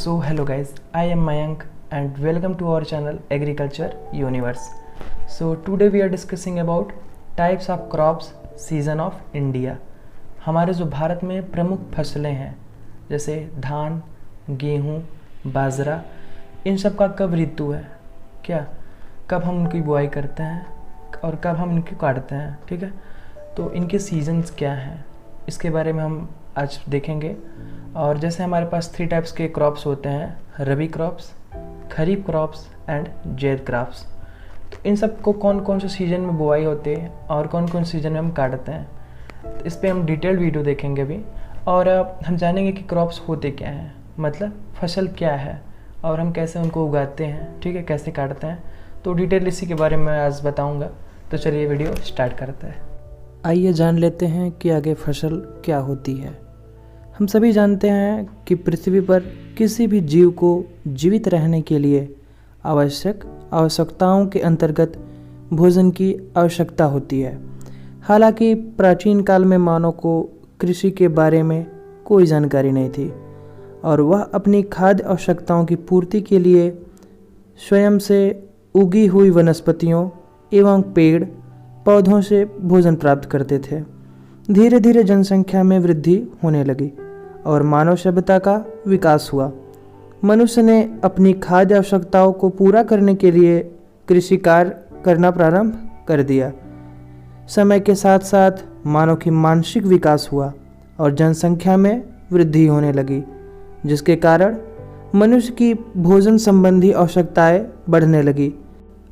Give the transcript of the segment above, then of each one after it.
So hello guys, I am Mayank and welcome to our channel Agriculture Universe. So today we are discussing about types of crops season of India. हमारे जो भारत में प्रमुख फसलें हैं जैसे धान, गेहूँ, बाजरा, इन सब का कब ऋतु है, क्या कब हम उनकी बुआई करते हैं और कब हम इनकी काटते हैं, ठीक है। तो इनके सीजन्स क्या हैं इसके बारे में हम आज देखेंगे। और जैसे हमारे पास 3 टाइप्स के क्रॉप्स होते हैं, rabi crops, kharif crops and zaid crops. तो इन सब को कौन कौन से सीज़न में बुआई होती है और कौन कौन सीज़न में हम काटते हैं, तो इस पर हम डिटेल वीडियो देखेंगे अभी। और हम जानेंगे कि क्रॉप्स होते क्या हैं, मतलब फसल क्या है और हम कैसे उनको उगाते हैं, ठीक है, कैसे काटते हैं। तो डिटेल इसी के बारे में आज बताऊँगा। तो चलिए वीडियो स्टार्ट करते हैं। आइए जान लेते हैं कि आगे फसल क्या होती है। हम सभी जानते हैं कि पृथ्वी पर किसी भी जीव को जीवित रहने के लिए आवश्यकताओं के अंतर्गत भोजन की आवश्यकता होती है। हालांकि प्राचीन काल में मानव को कृषि के बारे में कोई जानकारी नहीं थी और वह अपनी खाद्य आवश्यकताओं की पूर्ति के लिए स्वयं से उगी हुई वनस्पतियों एवं पेड़ पौधों से भोजन प्राप्त करते थे। धीरे धीरे जनसंख्या में वृद्धि होने लगी और मानव सभ्यता का विकास हुआ। मनुष्य ने अपनी खाद्य आवश्यकताओं को पूरा करने के लिए कृषि कार्य करना प्रारंभ कर दिया। समय के साथ साथ मानव की मानसिक विकास हुआ और जनसंख्या में वृद्धि होने लगी, जिसके कारण मनुष्य की भोजन संबंधी आवश्यकताएं बढ़ने लगी।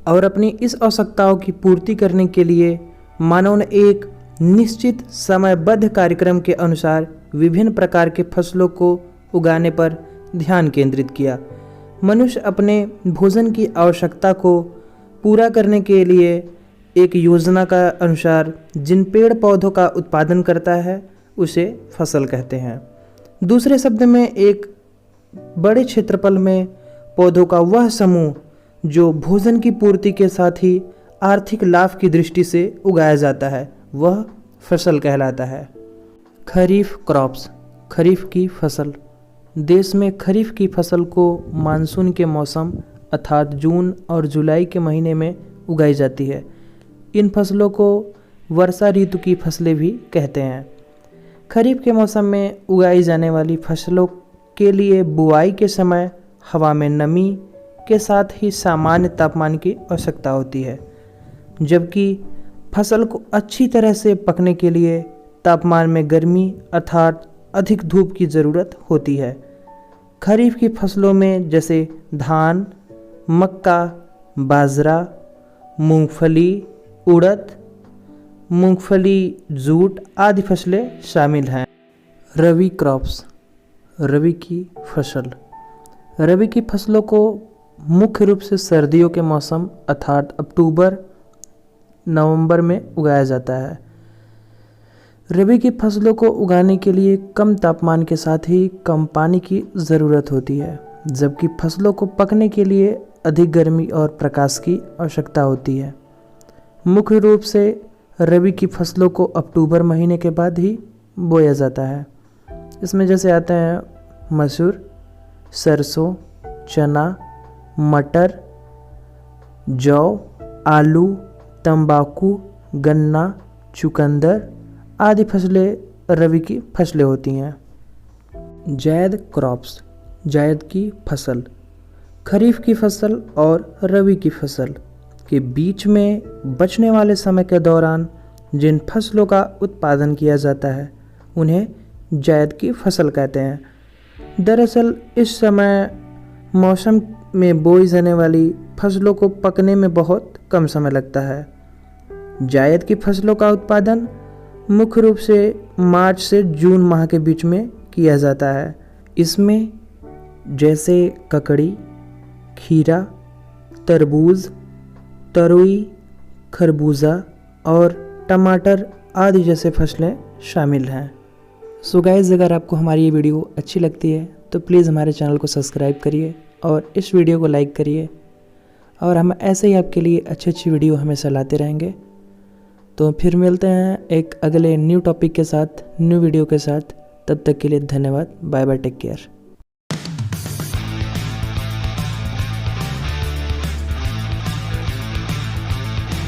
और अपनी इस आवश्यकताओं की पूर्ति करने के लिए मानव ने एक निश्चित समयबद्ध कार्यक्रम के अनुसार विभिन्न प्रकार के फसलों को उगाने पर ध्यान केंद्रित किया। मनुष्य अपने भोजन की आवश्यकता को पूरा करने के लिए एक योजना का अनुसार जिन पेड़ पौधों का उत्पादन करता है उसे फसल कहते हैं। दूसरे शब्द में एक बड़े क्षेत्रफल में पौधों का वह समूह जो भोजन की पूर्ति के साथ ही आर्थिक लाभ की दृष्टि से उगाया जाता है वह फसल कहलाता है। खरीफ क्रॉप्स, खरीफ की फसल। देश में खरीफ की फसल को मानसून के मौसम अर्थात जून और जुलाई के महीने में उगाई जाती है। इन फसलों को वर्षा ऋतु की फसलें भी कहते हैं। खरीफ के मौसम में उगाई जाने वाली फसलों के लिए बुआई के समय हवा में नमी के साथ ही सामान्य तापमान की आवश्यकता होती है, जबकि फसल को अच्छी तरह से पकने के लिए तापमान में गर्मी अर्थात अधिक धूप की ज़रूरत होती है। खरीफ की फसलों में जैसे धान, मक्का, बाजरा, मूंगफली, उड़द, मूंगफली, जूट आदि फसलें शामिल हैं। रबी क्रॉप्स, रबी की फसल। रबी की फसलों को मुख्य रूप से सर्दियों के मौसम अर्थात अक्टूबर नवंबर में उगाया जाता है। रबी की फसलों को उगाने के लिए कम तापमान के साथ ही कम पानी की ज़रूरत होती है, जबकि फसलों को पकने के लिए अधिक गर्मी और प्रकाश की आवश्यकता होती है। मुख्य रूप से रबी की फसलों को अक्टूबर महीने के बाद ही बोया जाता है। इसमें जैसे आते हैं मसूर, सरसों, चना, मटर, जौ, आलू, तंबाकू, गन्ना, चुकंदर आदि फसलें रबी की फसलें होती हैं। जैद क्रॉप्स, जायद की फसल। खरीफ की फसल और रबी की फसल के बीच में बचने वाले समय के दौरान जिन फसलों का उत्पादन किया जाता है उन्हें जायद की फसल कहते हैं। दरअसल इस समय मौसम में बोई जाने वाली फसलों को पकने में बहुत कम समय लगता है। जायद की फसलों का उत्पादन मुख्य रूप से मार्च से जून माह के बीच में किया जाता है। इसमें जैसे ककड़ी, खीरा, तरबूज, तरोई, खरबूजा और टमाटर आदि जैसे फसलें शामिल हैं। सो गाइस, अगर आपको हमारी ये वीडियो अच्छी लगती है तो प्लीज़ हमारे चैनल को सब्सक्राइब करिए और इस वीडियो को लाइक करिए और हम ऐसे ही आपके लिए अच्छी वीडियो हमेशा लाते रहेंगे। तो फिर मिलते हैं एक अगले न्यू टॉपिक के साथ, न्यू वीडियो के साथ। तब तक के लिए धन्यवाद। Bye bye, take care.